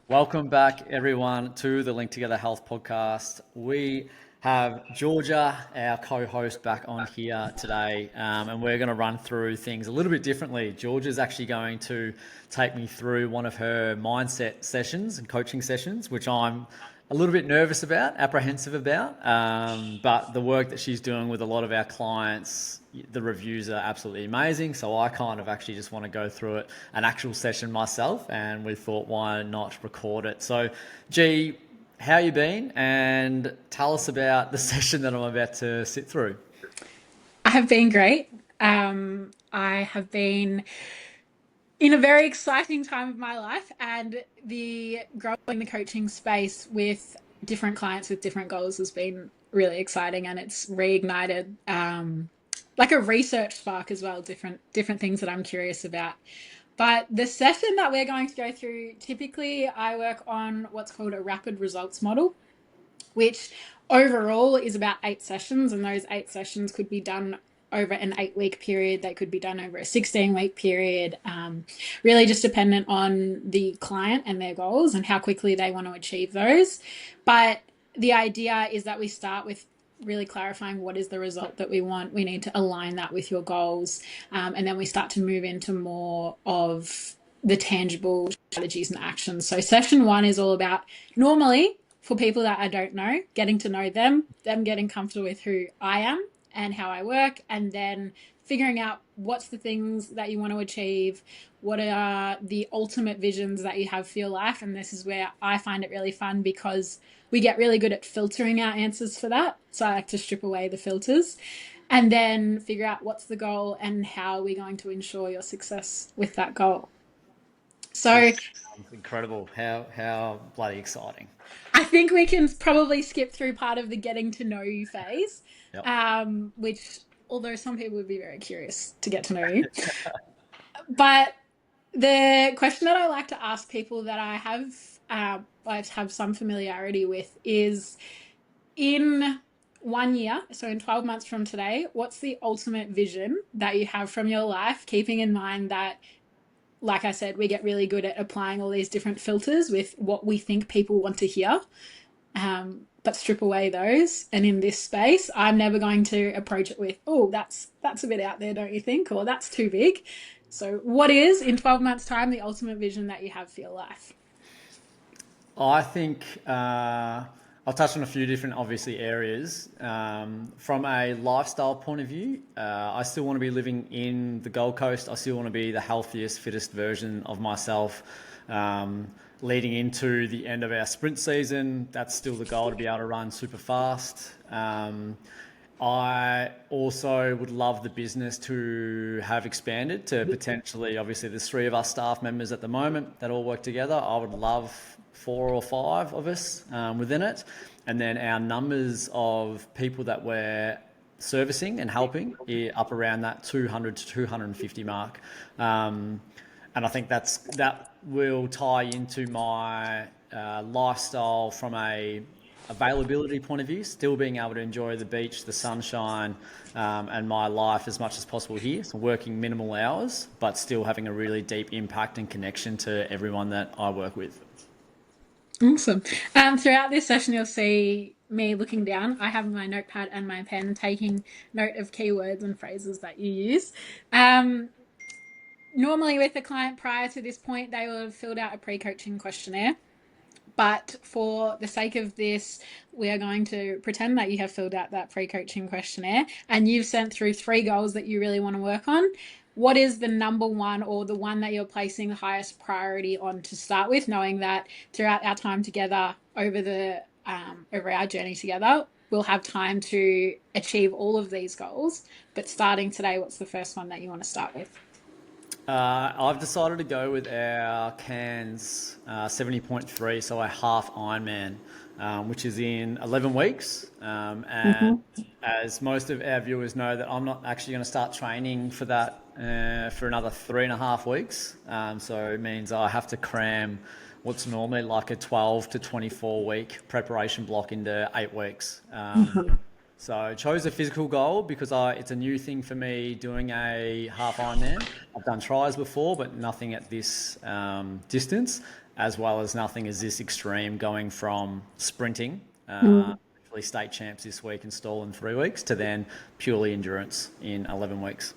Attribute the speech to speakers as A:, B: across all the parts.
A: Welcome back, everyone, to the Link Together Health podcast. We have Georgia, our co-host, back on here today, and we're going to run through things a little bit differently. Georgia's actually going to take me through one of her mindset sessions and coaching sessions, which I'm a little bit nervous about, apprehensive about, but the work that she's doing with a lot of our clients, the reviews are absolutely amazing. So I kind of actually just want to go through it, an actual session myself, and we thought, why not record it? So, G, how you been? And tell us about the session that I'm about to sit through.
B: I have been great. I have been in a very exciting time of my life, and the growing the coaching space with different clients with different goals has been really exciting, and it's reignited like a research spark as well, different things that I'm curious about. But the session that we're going to go through, typically I work on what's called a rapid results model, which overall is about 8 sessions, and those 8 sessions could be done over an 8 week period. They could be done over a 16-week period, really just dependent on the client and their goals and how quickly they want to achieve those. But the idea is that we start with really clarifying what is the result that we want. We need to align that with your goals. And then we start to move into more of the tangible strategies and actions. So session one is all about, normally for people that I don't know, getting to know them getting comfortable with who I am and how I work, and then figuring out what's the things that you want to achieve, what are the ultimate visions that you have for your life. And this is where I find it really fun, because we get really good at filtering our answers for that. So I like to strip away the filters and then figure out what's the goal and how we're going to ensure your success with that goal. So
A: This sounds incredible. How bloody exciting.
B: I think we can probably skip through part of the getting to know you phase,
A: Yep.
B: which, although some people would be very curious to get to know you. But the question that I like to ask people that I have some familiarity with is, in 1 year, so in 12 months from today, what's the ultimate vision that you have from your life, keeping in mind that, like I said, we get really good at applying all these different filters with what we think people want to hear, but strip away those. And in this space, I'm never going to approach it with, oh, that's a bit out there, don't you think? Or that's too big. So what is, in 12 months' time, the ultimate vision that you have for your life?
A: I think I'll touch on a few different, obviously, areas. From a lifestyle point of view, I still want to be living in the Gold Coast. I still want to be the healthiest, fittest version of myself. Leading into the end of our sprint season, that's still the goal, to be able to run super fast. I also would love the business to have expanded to potentially, obviously, there's three of us staff members at the moment that all work together. I would love four or five of us within it. And then our numbers of people that we're servicing and helping up around that 200 to 250 mark. And I think that will tie into my lifestyle from a availability point of view, still being able to enjoy the beach, the sunshine, and my life as much as possible here. So working minimal hours, but still having a really deep impact and connection to everyone that I work with.
B: Awesome. Throughout this session, you'll see me looking down. I have my notepad and my pen, taking note of keywords and phrases that you use. Um, Normally, with a client prior to this point, they will have filled out a pre-coaching questionnaire. But for the sake of this, we are going to pretend that you have filled out that pre-coaching questionnaire and you've sent through 3 goals that you really want to work on. What is the number one, or the one that you're placing the highest priority on to start with, knowing that throughout our time together, over our journey together, we'll have time to achieve all of these goals. But starting today, what's the first one that you want to start with?
A: I've decided to go with our Cairns 70.3, so a half Ironman, which is in 11 weeks. And
B: Mm-hmm.
A: as most of our viewers know, that I'm not actually going to start training for that for another 3.5 weeks. So it means I have to cram what's normally like a 12 to 24 week preparation block into 8 weeks. So I chose a physical goal because it's a new thing for me doing a half Ironman. I've done tries before, but nothing at this distance. as well as nothing is this extreme going from sprinting,
B: Mm.
A: actually state champs this week and stall in 3 weeks, to then purely endurance in 11 weeks.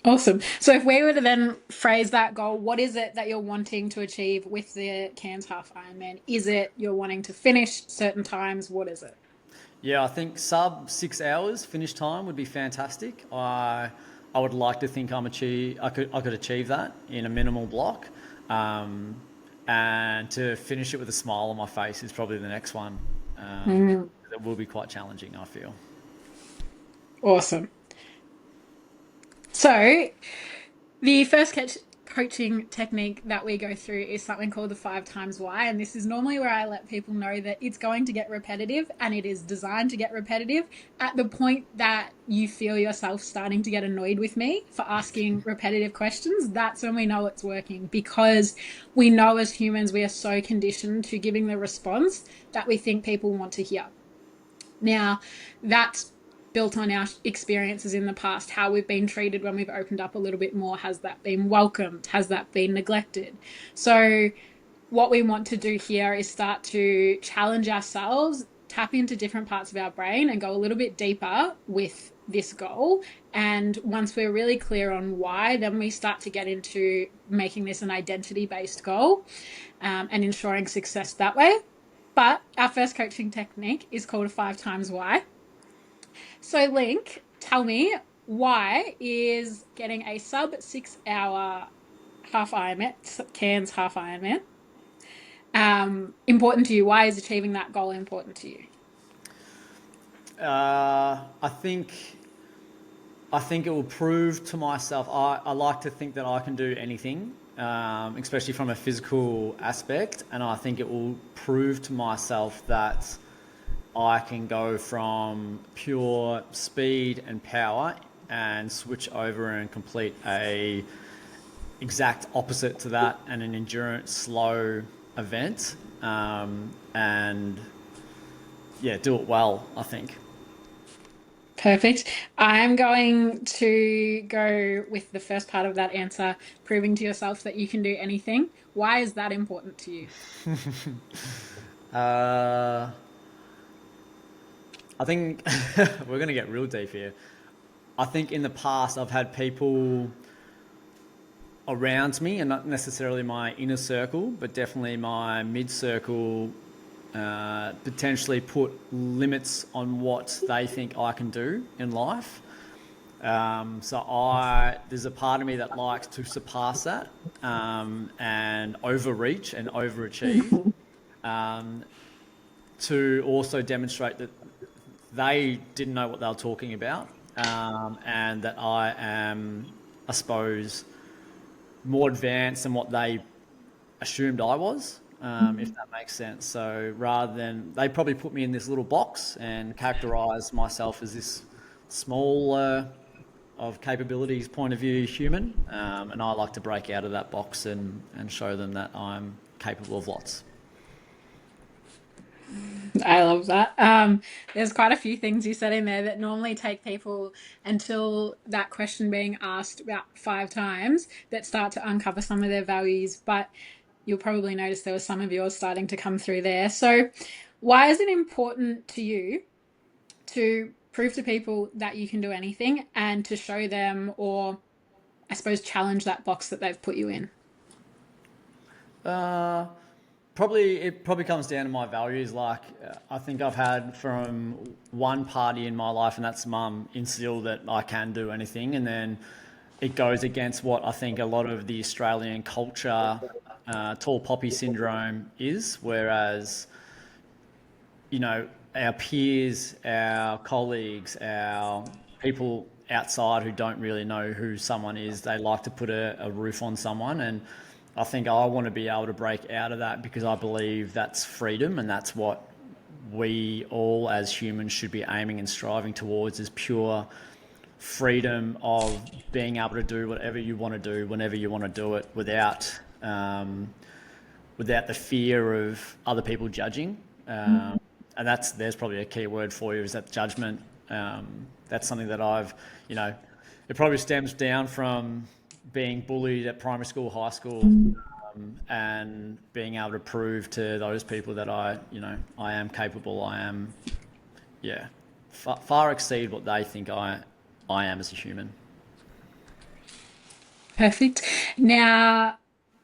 B: Awesome. So if we were to then phrase that goal, what is it that you're wanting to achieve with the Cairns Half Ironman? Is it you're wanting to finish certain times? What is it?
A: Yeah, I think sub 6 hours finish time would be fantastic. I would like to think I could achieve that in a minimal block, um, and to finish it with a smile on my face is probably the next one.
B: Mm.
A: That will be quite challenging, I feel.
B: Awesome. So the first coaching technique that we go through is something called the 5 times why. And this is normally where I let people know that it's going to get repetitive, and it is designed to get repetitive at the point that you feel yourself starting to get annoyed with me for asking repetitive questions. That's when we know it's working, because we know as humans, we are so conditioned to giving the response that we think people want to hear. Now, that's built on our experiences in the past, how we've been treated when we've opened up a little bit more. Has that been welcomed? Has that been neglected? So, what we want to do here is start to challenge ourselves, tap into different parts of our brain, and go a little bit deeper with this goal. And once we're really clear on why, then we start to get into making this an identity based goal, and ensuring success that way. But our first coaching technique is called a 5 times why. So, Linc, tell me, why is getting a sub 6 hour half Ironman, Cairns half Ironman, important to you? Why is achieving that goal important to you?
A: I think it will prove to myself. I like to think that I can do anything, especially from a physical aspect, and I think it will prove to myself that I can go from pure speed and power and switch over and complete a exact opposite to that, and an endurance slow event, and yeah, do it well, I think.
B: Perfect. I'm going to go with the first part of that answer, proving to yourself that you can do anything. Why is that important to you?
A: Uh, I think we're going to get real deep here. I think in the past I've had people around me, and not necessarily my inner circle, but definitely my mid circle, potentially put limits on what they think I can do in life. There's a part of me that likes to surpass that, and overreach and overachieve, um, to also demonstrate that they didn't know what they were talking about, and that I am, I suppose, more advanced than what they assumed I was, if that makes sense. So rather than, they probably put me in this little box and characterize myself as this small, of capabilities point of view human, and I like to break out of that box and show them that I'm capable of lots.
B: I love that. There's quite a few things you said in there that normally take people until that question being asked about 5 times that start to uncover some of their values. But you'll probably notice there was some of yours starting to come through there. So, why is it important to you to prove to people that you can do anything, and to show them, or I suppose challenge that box that they've put you in?
A: Uh, Probably it probably comes down to my values. Like, I think I've had from one party in my life, and that's mum, instill that I can do anything, and then it goes against what I think a lot of the Australian culture, tall poppy syndrome is. Whereas, our peers, our colleagues, our people outside who don't really know who someone is, they like to put a roof on someone. And I think I want to be able to break out of that, because I believe that's freedom, and that's what we all as humans should be aiming and striving towards, is pure freedom of being able to do whatever you want to do whenever you want to do it, without the fear of other people judging. And there's probably a key word for you, is that judgment. That's something that it probably stems down from being bullied at primary school, high school, and being able to prove to those people that I am capable. I am, yeah, far exceed what they think I am as a human.
B: Perfect. Now,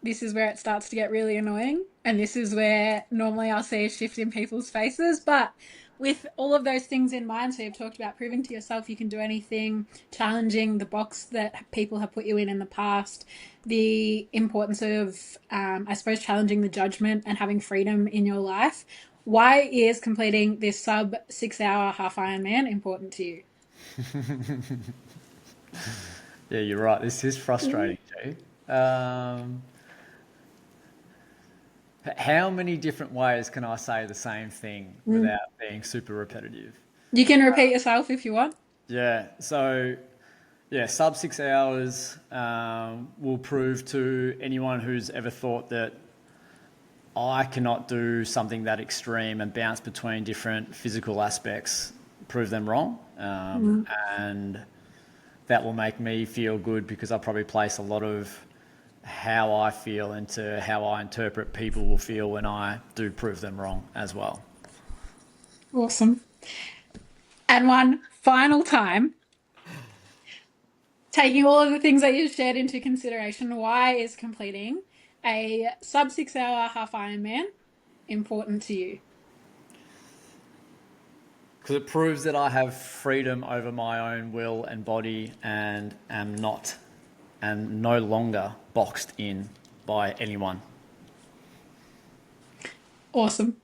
B: this is where it starts to get really annoying, and this is where normally I'll see a shift in people's faces. But with all of those things in mind, so you've talked about proving to yourself you can do anything, challenging the box that people have put you in the past, the importance of, I suppose, challenging the judgment and having freedom in your life. Why is completing this sub 6 hour half Ironman important to you?
A: Yeah, you're right. This is frustrating, Jay. How many different ways can I say the same thing
B: Mm.
A: without being super repetitive?
B: You can repeat yourself if you want.
A: Yeah, so yeah, sub 6 hours will prove to anyone who's ever thought that I cannot do something that extreme and bounce between different physical aspects, prove them wrong.
B: Mm.
A: And that will make me feel good because I probably place a lot of how I feel into how I interpret people will feel when I do prove them wrong as well.
B: Awesome. And one final time, taking all of the things that you've shared into consideration, why is completing a sub 6 hour half Ironman important to you?
A: Because it proves that I have freedom over my own will and body and am not and no longer boxed in by anyone.
B: Awesome.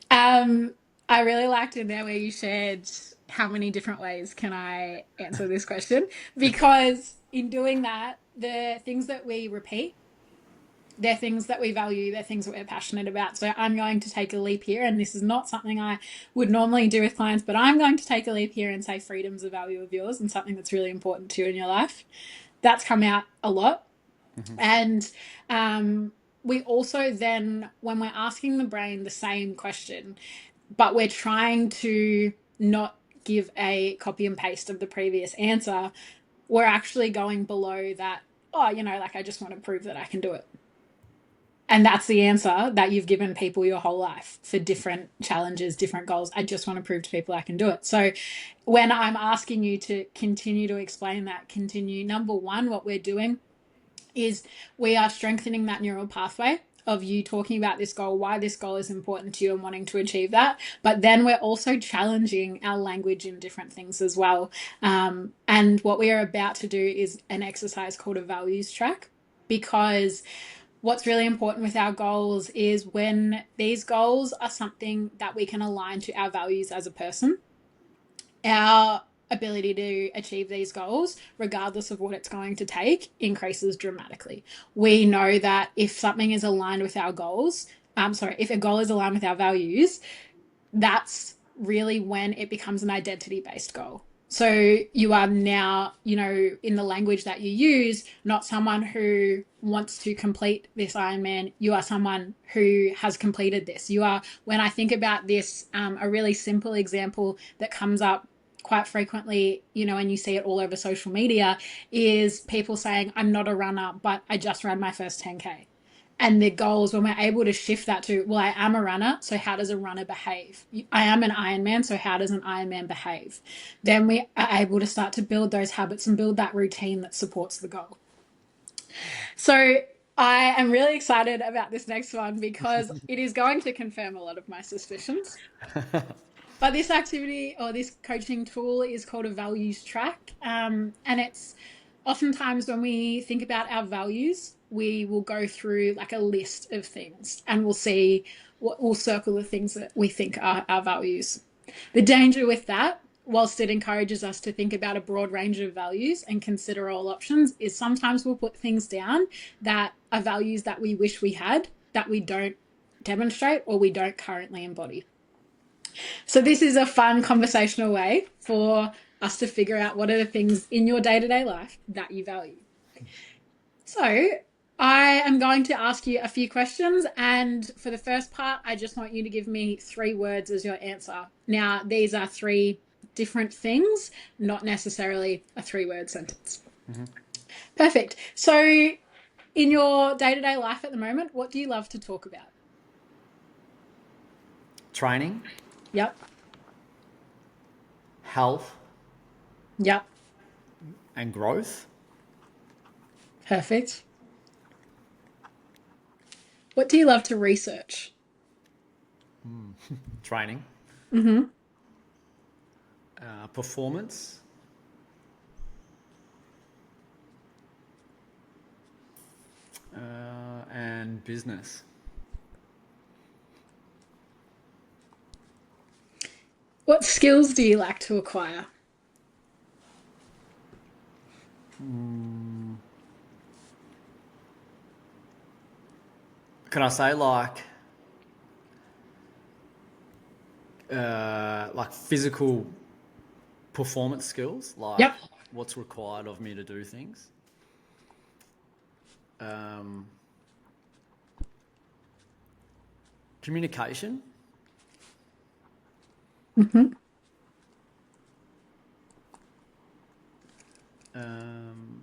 B: I really liked in there where you shared how many different ways can I answer this question? Because in doing that, the things that we repeat, they're things that we value, they're things that we're passionate about. So I'm going to take a leap here, and this is not something I would normally do with clients, but I'm going to take a leap here and say freedom's a value of yours and something that's really important to you in your life. That's come out a lot. And we also then, when we're asking the brain the same question, but we're trying to not give a copy and paste of the previous answer, we're actually going below that. Oh, like I just want to prove that I can do it. And that's the answer that you've given people your whole life for different challenges, different goals. I just want to prove to people I can do it. So when I'm asking you to continue to explain that, number one, what we're doing is we are strengthening that neural pathway of you talking about this goal, why this goal is important to you and wanting to achieve that. But then we're also challenging our language in different things as well. And what we are about to do is an exercise called a values track, because what's really important with our goals is when these goals are something that we can align to our values as a person, our ability to achieve these goals, regardless of what it's going to take, increases dramatically. We know that if something is aligned with our goals, if a goal is aligned with our values, that's really when it becomes an identity based goal. So you are now, in the language that you use, not someone who wants to complete this Ironman. You are someone who has completed this. You are, when I think about this, a really simple example that comes up quite frequently, and you see it all over social media, is people saying, I'm not a runner, but I just ran my first 10K. And the goals, when we're able to shift that to, well, I am a runner, so how does a runner behave? I am an Ironman, so how does an Ironman behave? Then we are able to start to build those habits and build that routine that supports the goal. So I am really excited about this next one because it is going to confirm a lot of my suspicions. But this activity or this coaching tool is called a values track. And it's oftentimes when we think about our values, we will go through like a list of things and we'll circle the things that we think are our values. The danger with that, whilst it encourages us to think about a broad range of values and consider all options, is sometimes we'll put things down that are values that we wish we had, that we don't demonstrate or we don't currently embody. So this is a fun conversational way for us to figure out what are the things in your day-to-day life that you value. So I am going to ask you a few questions, and for the first part, I just want you to give me 3 words as your answer. Now, these are 3 different things, not necessarily a 3-word sentence. Mm-hmm. Perfect. So In your day-to-day life at the moment, what do you love to talk about?
A: Training,
B: Yep.
A: health,
B: Yep.
A: and growth.
B: Perfect. What do you love to research?
A: Training,
B: Mm-hmm.
A: performance, and business.
B: What skills do you like to acquire?
A: Can I say like physical performance skills, like
B: Yep.
A: what's required of me to do things? Um, Communication,
B: Mm-hmm.
A: um,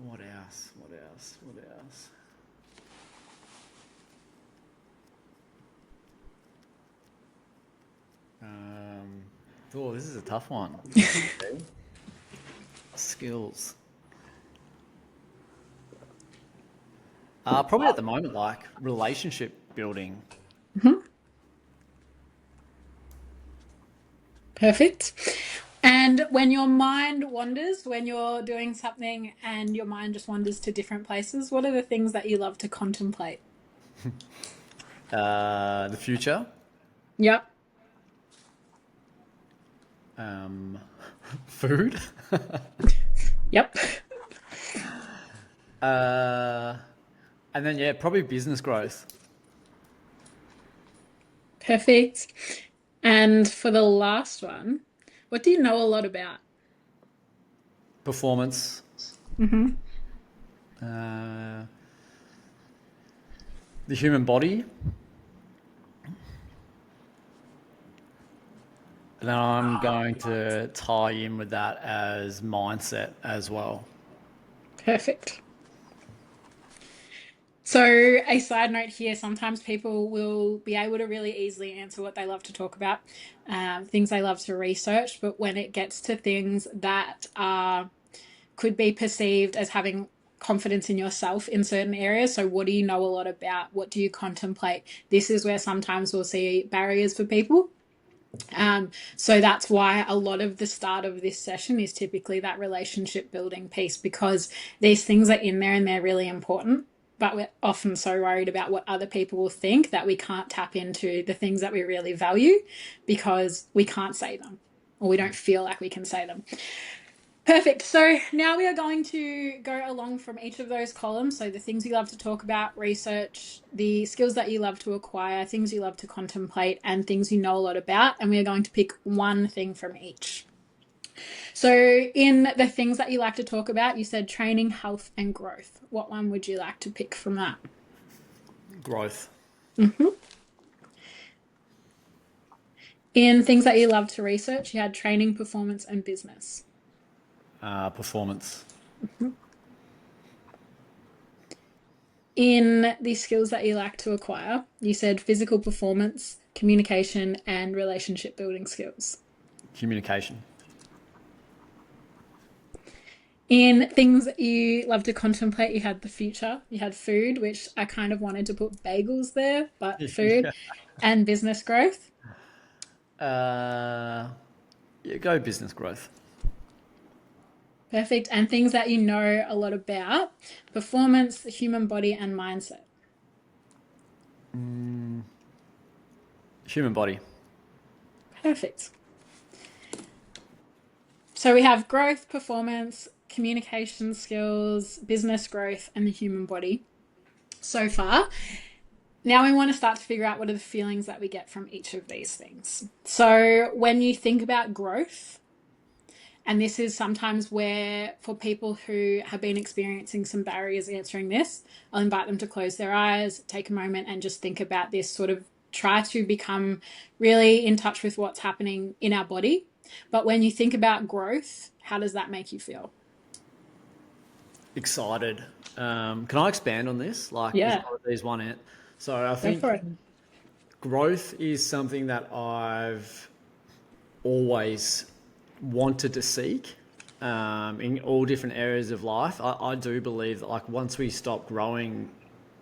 A: what else? What else? What else? Oh, this is a tough one. Skills. Probably at the moment, like relationship building.
B: Mm-hmm. Perfect. And when your mind wanders, when you're doing something and your mind just wanders to different places, what are the things that you love to contemplate?
A: The future.
B: Yep.
A: Um, Food.
B: Yep.
A: uh, and then, yeah, probably business growth.
B: Perfect. And for the last one, what do you know a lot about?
A: Performance.
B: Mm-hmm.
A: Uh, the human body. And then I'm going to tie in with that as mindset as well.
B: Perfect. So, a side note here sometimes people will be able to really easily answer what they love to talk about, things they love to research, but when it gets to things that could be perceived as having confidence in yourself in certain areas. So, what do you know a lot about? What do you contemplate? This is where sometimes we'll see barriers for people. So that's why a lot of the start of this session is typically that relationship building piece because these things are in there and they're really important. But we're often so worried about what other people will think that we can't tap into the things that we really value because we can't say them or we don't feel like we can say them. Perfect. So now we are going to go along from each of those columns. So the things you love to talk about, research, the skills that you love to acquire, things you love to contemplate, and things you know a lot about. And we are going to pick one thing from each. So in the things that you like to talk about, you said training, health, and growth. What one would you like to pick from that?
A: Growth.
B: Mm-hmm. In things that you love to research, you had training, performance, and business.
A: Performance.
B: Mm-hmm. In the skills that you like to acquire, you said physical performance, communication, and relationship building skills.
A: Communication.
B: In things that you love to contemplate, you had the future, you had food, which I kind of wanted to put bagels there, but food,
A: Yeah.
B: and business growth.
A: Uh, yeah, go business growth.
B: Perfect. And things that you know a lot about performance, the human body, and mindset.
A: Human body.
B: Perfect. So we have growth, performance, communication skills, business growth, and the human body so far. Now we want to start to figure out what are the feelings that we get from each of these things. So when you think about growth, and this is sometimes where, for people who have been experiencing some barriers answering this, I'll invite them to close their eyes, take a moment, and just think about this. Sort of try to become really in touch with what's happening in our body. But when you think about growth, how does that make you feel?
A: excited. Can I expand on this? Like, there's
B: Yeah,
A: not these one ant. So I
B: go for
A: think
B: it.
A: growth is something that I've always wanted to seek in all different areas of life. I do believe that like once we stop growing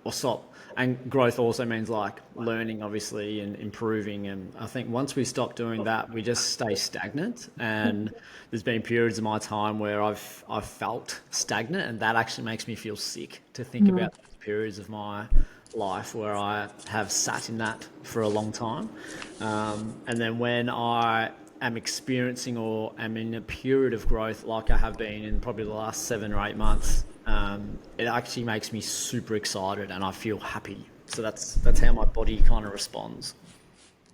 A: or stop, and growth also means like learning obviously and improving. And I think once we stop doing that, we just stay stagnant. And there's been periods of my time where I've felt stagnant, and that actually makes me feel sick to think
B: Mm.
A: about those periods of my life where I have sat in that for a long time. And then when I am experiencing or am in a period of growth like I have been in probably the last 7 or 8 months, it actually makes me super excited and I feel happy. So that's how my body kind of responds.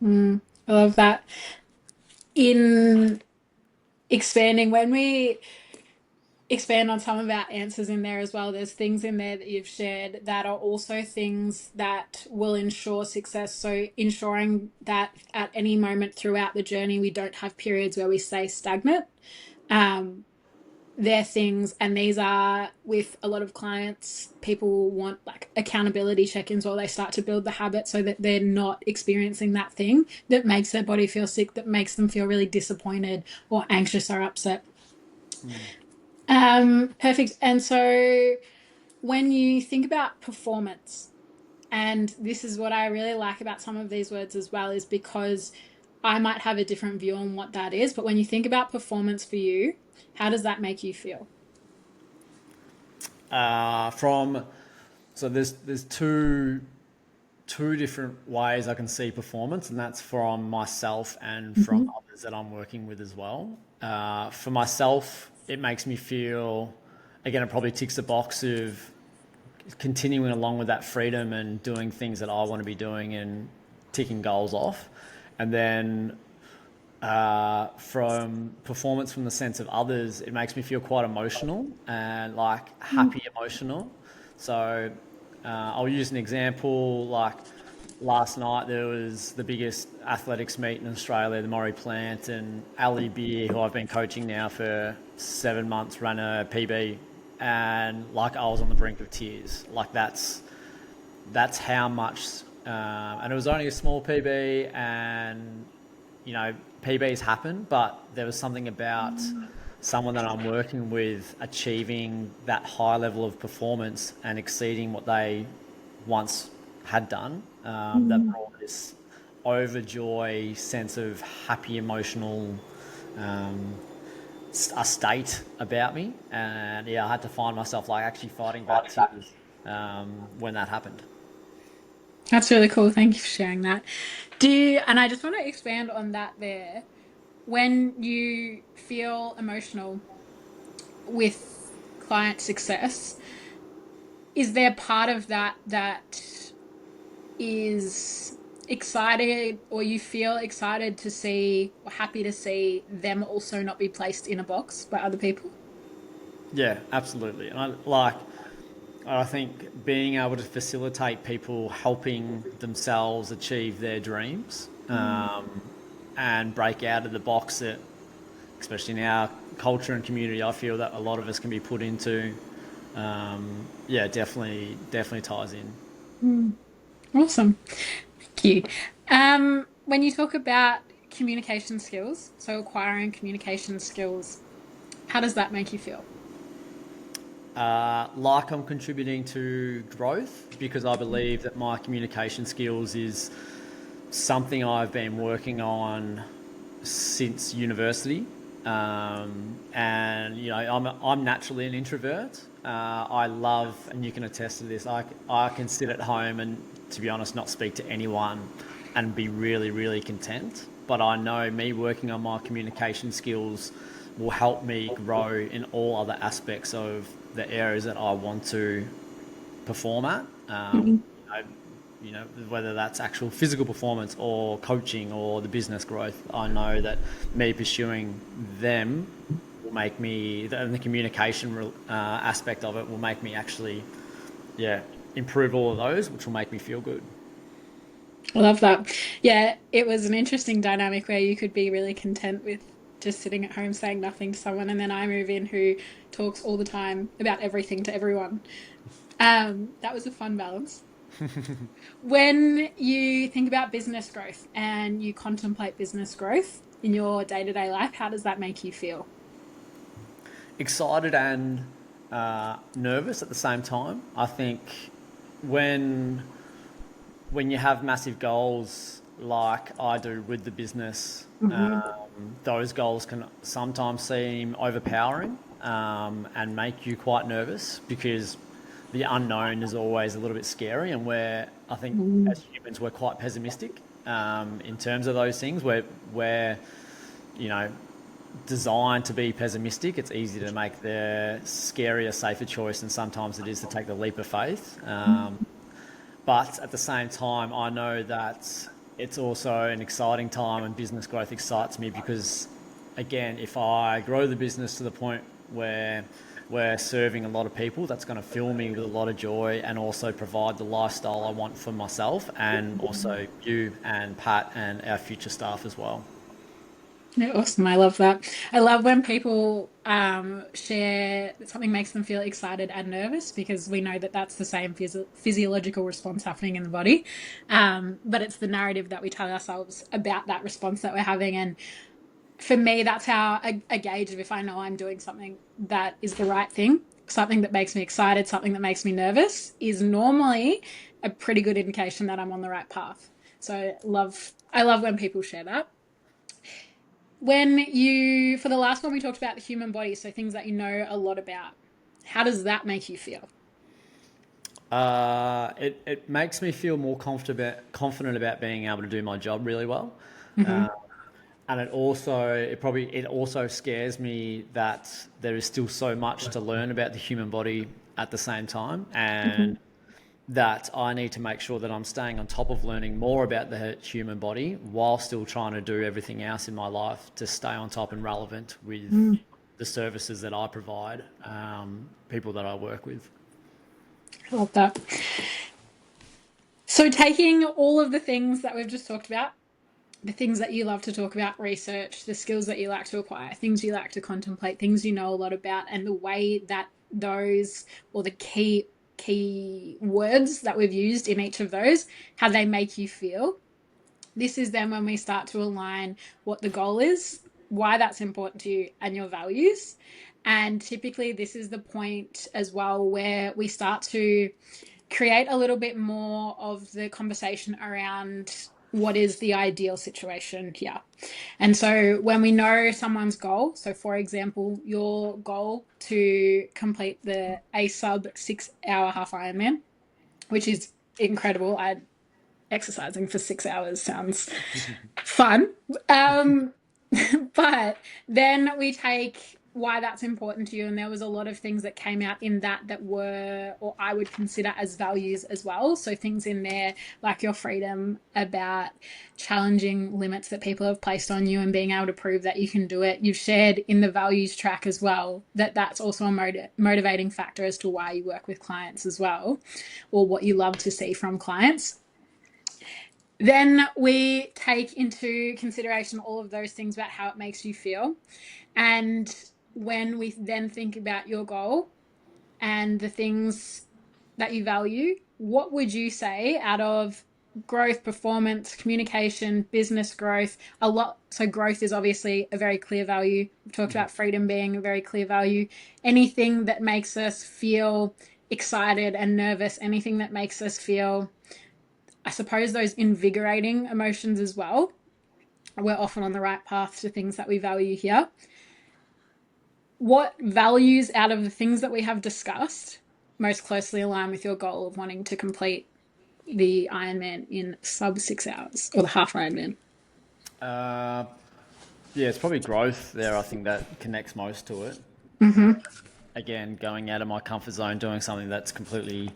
B: I love that. In expanding, when we expand on some of our answers in there as well, there's things in there that you've shared that are also things that will ensure success. So, ensuring that at any moment throughout the journey, we don't have periods where we stay stagnant. Um, they're things, and these are with a lot of clients, people want like accountability check-ins while they start to build the habit so that they're not experiencing that thing that makes their body feel sick, that makes them feel really disappointed or anxious or upset.
A: Mm.
B: Perfect. And so when you think about performance, and this is what I really like about some of these words as well, is because I might have a different view on what that is, but when you think about performance for you, how does that make you feel?
A: From so there's two different ways I can see performance, and that's from myself and from
B: Mm-hmm.
A: others that I'm working with as well. For myself, it makes me feel, again, it probably ticks the box of continuing along with that freedom and doing things that I want to be doing and ticking goals off. And then from performance from the sense of others, it makes me feel quite emotional and like happy emotional. So I'll use an example like last night there was the biggest athletics meet in Australia, the Maury Plant, and Ali Beer, who I've been coaching now for 7 months, ran a PB, and like I was on the brink of tears. Like that's how much, and it was only a small PB, and you know, PBs happen, but there was something about someone that I'm working with achieving that high level of performance and exceeding what they once had done, that brought this overjoy sense of happy emotional um, a state about me. And yeah, I had to find myself like actually fighting back tears when that happened.
B: That's really cool. Thank you for sharing that. Do you, and I just want to expand on that there. When you feel emotional with client success, is there part of that that is excited, or you feel excited to see or happy to see them also not be placed in a box by other people?
A: Yeah, absolutely. And I think being able to facilitate people helping themselves achieve their dreams and break out of the box that, especially in our culture and community, I feel that a lot of us can be put into. Yeah, definitely ties in.
B: Mm. Awesome. Thank you. When you talk about communication skills, so acquiring communication skills, how does that make you feel?
A: Like I'm contributing to growth because I believe that my communication skills is something I've been working on since university. And you know, I'm naturally an introvert. I love, and you can attest to this. I can sit at home and, to be honest, not speak to anyone, and be really content. But I know me working on my communication skills will help me grow in all other aspects of the areas that I want to perform at.
B: Mhm.
A: You know, whether that's actual physical performance or coaching or the business growth, I know that me pursuing them will make me, and the communication aspect of it will make me actually, yeah, improve all of those, which will make me feel good.
B: I love that. Yeah, it was an interesting dynamic where you could be really content with just sitting at home saying nothing to someone, and then I move in who talks all the time about everything to everyone. That was a fun balance. When you think about business growth and you contemplate business growth in your day-to-day life, how does that make you feel?
A: Excited and nervous at the same time. I think when when you have massive goals like I do with the business,
B: Hmm.
A: those goals can sometimes seem overpowering and make you quite nervous because the unknown is always a little bit scary. And I think as humans, we're quite pessimistic in terms of those things. We're you know, designed to be pessimistic. It's easy to make the scarier, safer choice, and sometimes it is to take the leap of faith. But at the same time, I know that it's also an exciting time, and business growth excites me because, again, if I grow the business to the point where we're serving a lot of people, that's going to fill me with a lot of joy and also provide the lifestyle I want for myself and also you and Pat and our future staff as well.
B: Yeah, awesome. I love that. I love when people share that something makes them feel excited and nervous because we know that that's the same physiological response happening in the body. But it's the narrative that we tell ourselves about that response that we're having. And for me, that's how I gauge if I know I'm doing something that is the right thing, something that makes me excited, something that makes me nervous, is normally a pretty good indication that I'm on the right path. So I love when people share that. When you, for the last one, we talked about the human body, so things that you know a lot about. How does that make you feel?
A: It makes me feel more confident about being able to do my job really well.
B: Hmm.
A: And it also scares me that there is still so much to learn about the human body at the same time,
B: Hmm.
A: and that I need to make sure that I'm staying on top of learning more about the human body while still trying to do everything else in my life to stay on top and relevant with
B: Mm,
A: the services that I provide, people that I work with.
B: I love that. So, taking all of the things that we've just talked about, the things that you love to talk about, research, the skills that you like to acquire, things you like to contemplate, things you know a lot about, and the way that those or the key words that we've used in each of those, how they make you feel. This is then when we start to align what the goal is, why that's important to you, and your values. And typically, this is the point as well where we start to create a little bit more of the conversation around what is the ideal situation here. And so when we know someone's goal, so for example, your goal to complete the a sub 6 hour half Ironman, which is incredible. Exercising for 6 hours sounds fun. Um, but then we take why that's important to you, and there was a lot of things that came out in that were, or I would consider as values as well. So things in there like your freedom about challenging limits that people have placed on you and being able to prove that you can do it. You've shared in the values track as well that that's also a motivating factor as to why you work with clients as well, or what you love to see from clients. Then we take into consideration all of those things about how it makes you feel. And when we then think about your goal and the things that you value, what would you say out of growth, performance, communication, business growth? A lot. So, growth is obviously a very clear value. We've talked about freedom being a very clear value. Anything that makes us feel excited and nervous, anything that makes us feel, I suppose, those invigorating emotions as well. We're often on the right path to things that we value here. What values out of the things that we have discussed most closely align with your goal of wanting to complete the Ironman in sub 6 hours or the half Ironman?
A: Uh, yeah, it's probably growth there. I think that connects most to it.
B: Mm-hmm.
A: Again, going out of my comfort zone, doing something that's completely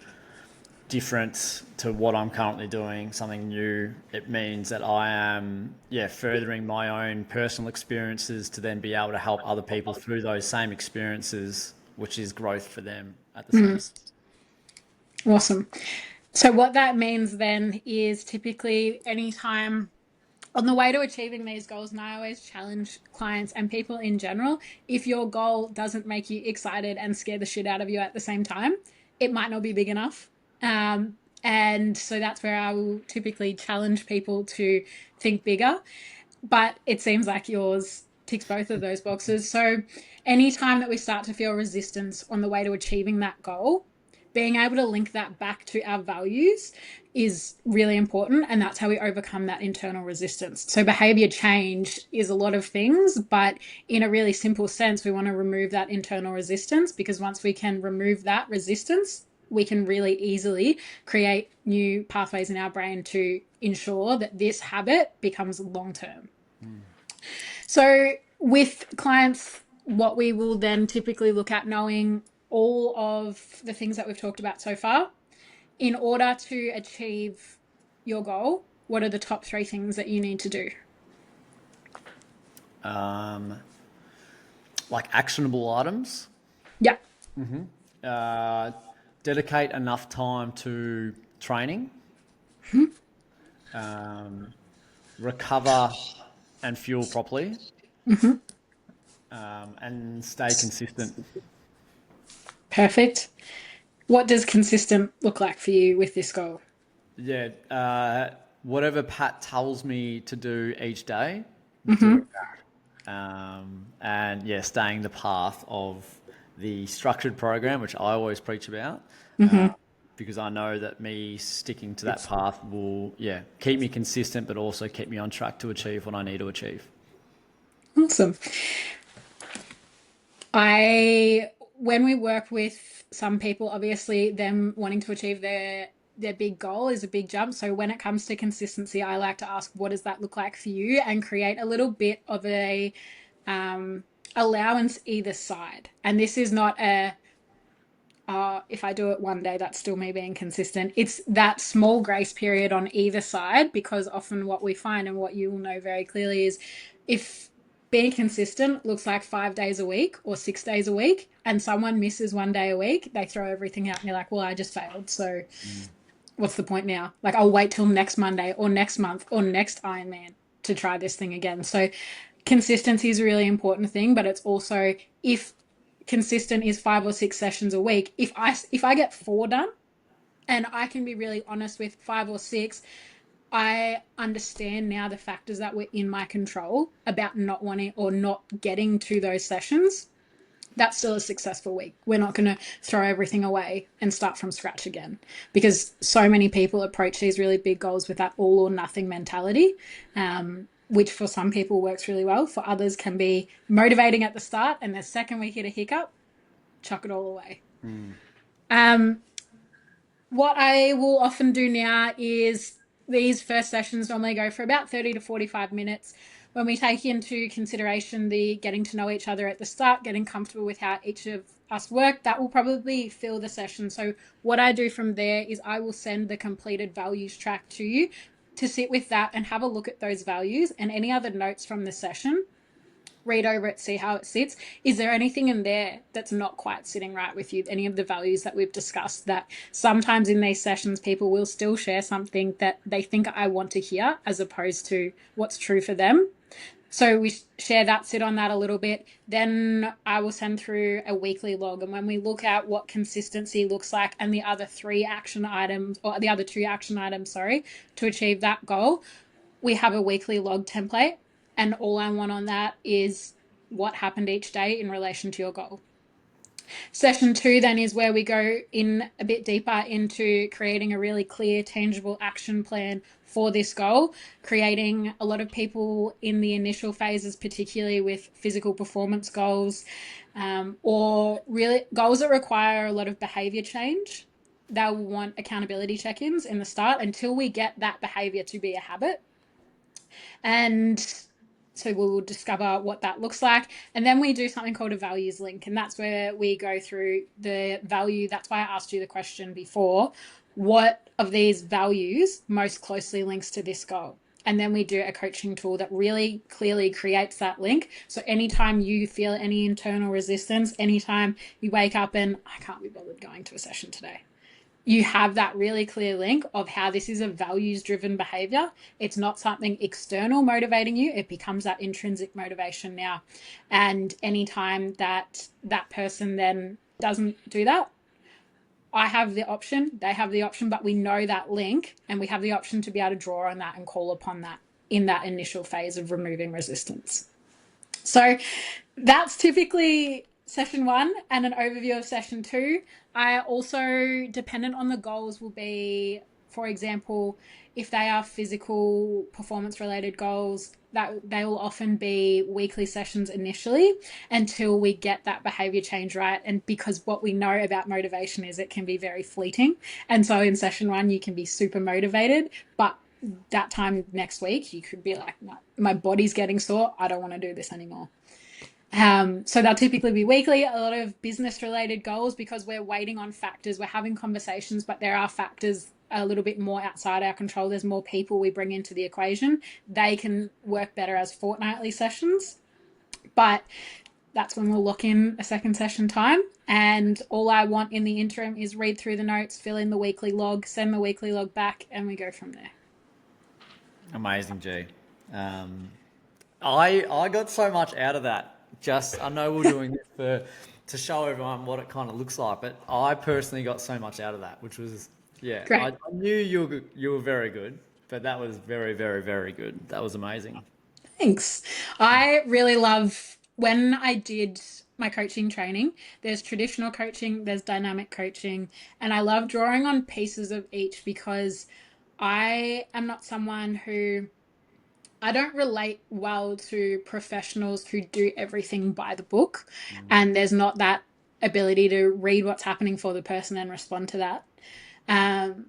A: different to what I'm currently doing, something new. It means that I am, furthering my own personal experiences to then be able to help other people through those same experiences, which is growth for them at the same.
B: Mm, awesome. So what that means then is typically anytime, On the way to achieving these goals, and I always challenge clients and people in general, if your goal doesn't make you excited and scare the shit out of you at the same time, it might not be big enough. And so that's where I will typically challenge people to think bigger. But it seems like yours ticks both of those boxes. So anytime that we start to feel resistance on the way to achieving that goal, being able to link that back to our values is really important. And that's how we overcome that internal resistance. So behavior change is a lot of things, but in a really simple sense, we want to remove that internal resistance, because once we can remove that resistance, we can really easily create new pathways in our brain to ensure that this habit becomes long term. So with clients, what we will then typically look at, knowing all of the things that we've talked about so far, in order to achieve your goal, what are the top 3 things that you need to do?
A: Like actionable items.
B: Yeah.
A: Dedicate enough time to training. Recover and fuel properly. And stay consistent.
B: Perfect. What does consistent look like for you with this goal?
A: Yeah, whatever Pat tells me to do each day, do it. And yeah, staying the path of the structured program, which I always preach about, because I know that me sticking to that path will, keep me consistent, but also keep me on track to achieve what I need to achieve.
B: Awesome. When we work with some people, obviously them wanting to achieve their big goal is a big jump. So when it comes to consistency, I like to ask, what does that look like for you, and create a little bit of a allowance either side. And this is not if I do it one day, that's still me being consistent. It's that small grace period on either side, because often what we find, and what you will know very clearly, is if being consistent looks like 5 days a week or 6 days a week, and someone misses 1 day a week, they throw everything out and you're like, well, I just failed. So what's the point now? Like, I'll wait till next Monday or next month or next Ironman to try this thing again. So consistency is a really important thing, but it's also, if consistent is 5 or 6 sessions a week, if I get 4 done, and I can be really honest with 5 or 6, I understand now the factors that were in my control about not wanting or not getting to those sessions, that's still a successful week. We're not going to throw everything away and start from scratch again, because so many people approach these really big goals with that all or nothing mentality, which for some people works really well. For others can be motivating at the start, and the second we hit a hiccup, chuck it all away. What I will often do now is, these first sessions normally go for about 30 to 45 minutes. When we take into consideration the getting to know each other at the start, getting comfortable with how each of us work, that will probably fill the session. So what I do from there is I will send the completed values track to you to sit with that and have a look at those values and any other notes from the session. Read over it, see how it sits. Is there anything in there that's not quite sitting right with you? Any of the values that we've discussed, that sometimes in these sessions people will still share something that they think I want to hear as opposed to what's true for them. So we share that, sit on that a little bit. Then I will send through a weekly log. And when we look at what consistency looks like and the other 2 action items, to achieve that goal, we have a weekly log template. And all I want on that is what happened each day in relation to your goal. Session 2 then is where we go in a bit deeper into creating a really clear, tangible action plan for this goal. Creating, a lot of people in the initial phases, particularly with physical performance goals, or really goals that require a lot of behavior change, they'll want accountability check-ins in the start until we get that behavior to be a habit. And so we'll discover what that looks like. And then we do something called a values link. And that's where we go through the value. That's why I asked you the question before, what of these values most closely links to this goal? And then we do a coaching tool that really clearly creates that link. So anytime you feel any internal resistance, anytime you wake up and I can't be bothered going to a session today, you have that really clear link of how this is a values driven behavior. It's not something external motivating you. It becomes that intrinsic motivation now. And anytime that that person then doesn't do that, I have the option, they have the option, but we know that link and we have the option to be able to draw on that and call upon that in that initial phase of removing resistance. So that's typically session one and an overview of session two. I also, dependent on the goals, will be, for example, if they are physical performance related goals, that they will often be weekly sessions initially until we get that behavior change right. And because what we know about motivation is it can be very fleeting. And so in session one, you can be super motivated, but that time next week, you could be like, my body's getting sore. I don't want to do this anymore. So they'll typically be weekly, a lot of business related goals because we're waiting on factors. We're having conversations, but there are factors a little bit more outside our control. There's more people we bring into the equation. They can work better as fortnightly sessions, but that's when we'll lock in a second session time. And all I want in the interim is read through the notes, fill in the weekly log, send the weekly log back, and we go from there.
A: Amazing, G. I got so much out of that. Just, I know we're doing this to show everyone what it kind of looks like, but I personally got so much out of that, which was, yeah,
B: Great.
A: I knew you were very good, but that was very, very, very good. That was amazing.
B: Thanks. I really love when I did my coaching training, there's traditional coaching, there's dynamic coaching, and I love drawing on pieces of each because I am not someone who I don't relate well to professionals who do everything by the book, and there's not that ability to read what's happening for the person and respond to that.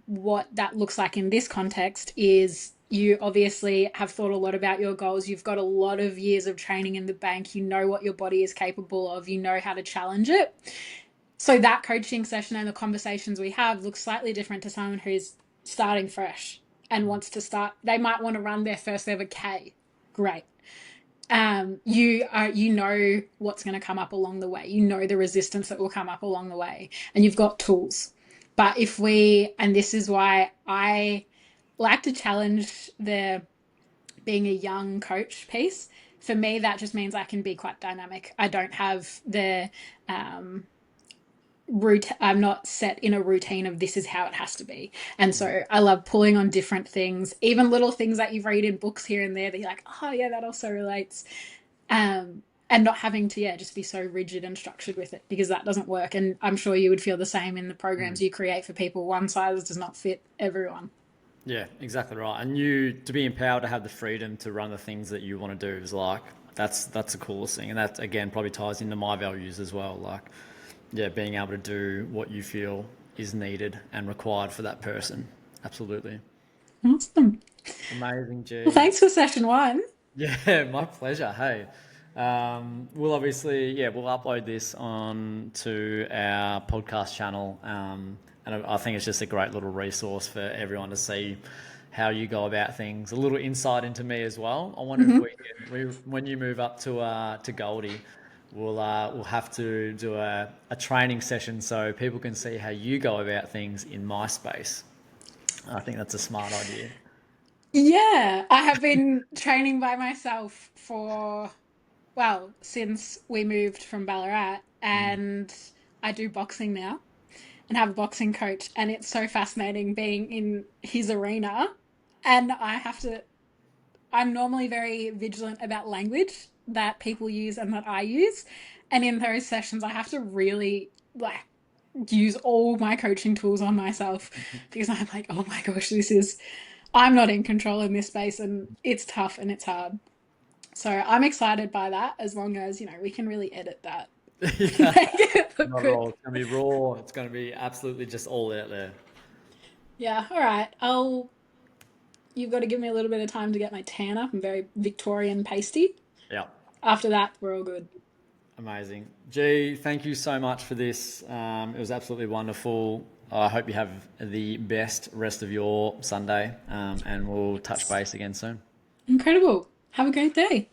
B: What that looks like in this context is you obviously have thought a lot about your goals. You've got a lot of years of training in the bank. You know what your body is capable of. You know how to challenge it. So that coaching session and the conversations we have look slightly different to someone who's starting fresh and wants to start. They might want to run their first ever K. Great. You know what's going to come up along the way. You know the resistance that will come up along the way, and you've got tools. But and this is why I like to challenge the being a young coach piece. For me, that just means I can be quite dynamic. I don't have the I'm not set in a routine of this is how it has to be. And so I love pulling on different things, even little things that you've read in books here and there that you're like, oh yeah, that also relates. And not having to, just be so rigid and structured with it because that doesn't work. And I'm sure you would feel the same in the programs you create for people. One size does not fit everyone.
A: Yeah, exactly right. And you, to be empowered to have the freedom to run the things that you want to do is like, that's the coolest thing. And that, again, probably ties into my values as well. Like, yeah, being able to do what you feel is needed and required for that person. Absolutely.
B: Awesome.
A: Amazing, G.
B: Well, thanks for session one.
A: Yeah, my pleasure. Hey, we'll obviously, we'll upload this on to our podcast channel. And I think it's just a great little resource for everyone to see how you go about things. A little insight into me as well. I wonder if when you move up to Goldie, we'll have to do a training session so people can see how you go about things in my space. I think that's a smart idea.
B: Yeah, I have been training by myself since we moved from Ballarat, and I do boxing now and have a boxing coach, and it's so fascinating being in his arena. And I'm normally very vigilant about language that people use and that I use. And in those sessions, I have to really use all my coaching tools on myself because I'm like, oh my gosh, I'm not in control in this space and it's tough and it's hard. So I'm excited by that as long as, we can really edit that.
A: Yeah.
B: Make it look
A: Not
B: good.
A: at all. It's going to be raw. It's going to be absolutely just all out there.
B: Yeah, all right. You've got to give me a little bit of time to get my tan up. I'm very Victorian pasty.
A: Yeah.
B: After that, we're all good.
A: Amazing. G, thank you so much for this. It was absolutely wonderful. I hope you have the best rest of your Sunday, and we'll touch base again soon.
B: Incredible. Have a great day.